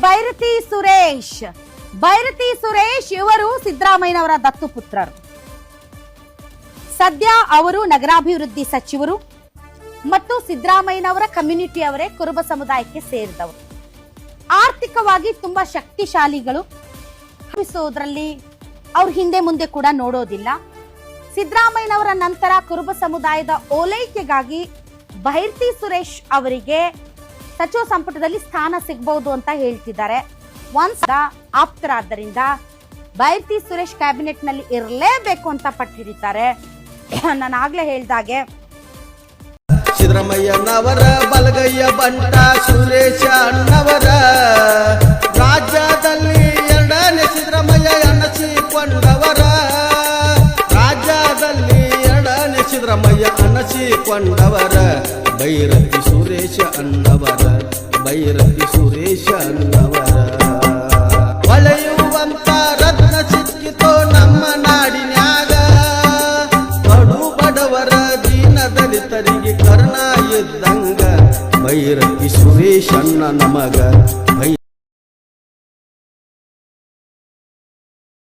ಬೈರತಿ ಸುರೇಶ್ ಇವರು ಸಿದ್ದರಾಮಯ್ಯನವರ ದತ್ತು ಪುತ್ರರು. ಸದ್ಯ ಅವರು ನಗರಾಭಿವೃದ್ಧಿ ಸಚಿವರು ಮತ್ತು ಸಿದ್ದರಾಮಯ್ಯನವರ ಕಮ್ಯುನಿಟಿಯವರೇ ಕುರುಬ ಸಮುದಾಯಕ್ಕೆ ಸೇರಿದವರು. ಆರ್ಥಿಕವಾಗಿ ತುಂಬಾ ಶಕ್ತಿಶಾಲಿಗಳು. ದ್ರಲ್ಲಿ ಅವ್ರ ಹಿಂದೆ ಮುಂದೆ ಕೂಡ ನೋಡೋದಿಲ್ಲ. ಸಿದ್ದರಾಮಯ್ಯನವರ ನಂತರ ಕುರುಬ ಸಮುದಾಯದ ಓಲೈಕೆಗಾಗಿ ಬೈರತಿ ಸುರೇಶ್ ಅವರಿಗೆ ಸಚಿವ ಸಂಪುಟದಲ್ಲಿ ಸ್ಥಾನ ಸಿಗಬಹುದು ಅಂತ ಹೇಳ್ತಿದ್ದಾರೆ. ಆಪ್ತರಾದ್ದರಿಂದ ಬೈರತಿ ಸುರೇಶ್ ಕ್ಯಾಬಿನೆಟ್ ನಲ್ಲಿ ಇರಲೇಬೇಕು ಅಂತ ಪಟ್ಟು ಹಿಡಿತಾರೆ. ನಾನು ಆಗ್ಲೇ ಹೇಳ್ದಾಗೆ ಸಿದ್ದರಾಮಯ್ಯನವರ ಬಲಗೈಯ ಬಂಟ ಸುರೇಶ ಅಣ್ಣವರ ರಾಜ್ಯದಲ್ಲಿ ಎರಡನೇ ಸಿದ್ದರಾಮಯ್ಯ ಅನಸಿಕೊಂಡವರ ಅನಸಿಕೊಂಡವರ ಬೈರತಿ ಸುರೇಶ ಅಣ್ಣವರ ಹೊಳೆಯುವಂತ ರತ್ನ ಸಿಕ್ಕಿತೋ ನಮ್ಮ ನಾಡಿನ್ಯಾಗ. ಬಡು ಬಡವರ ದೀನ ದಲಿತರಿಗೆ ಕರ್ಣ ಇದ್ದಂಗ ಬೈರತಿ ಸುರೇಶ ಅಣ್ಣ ನಮಗ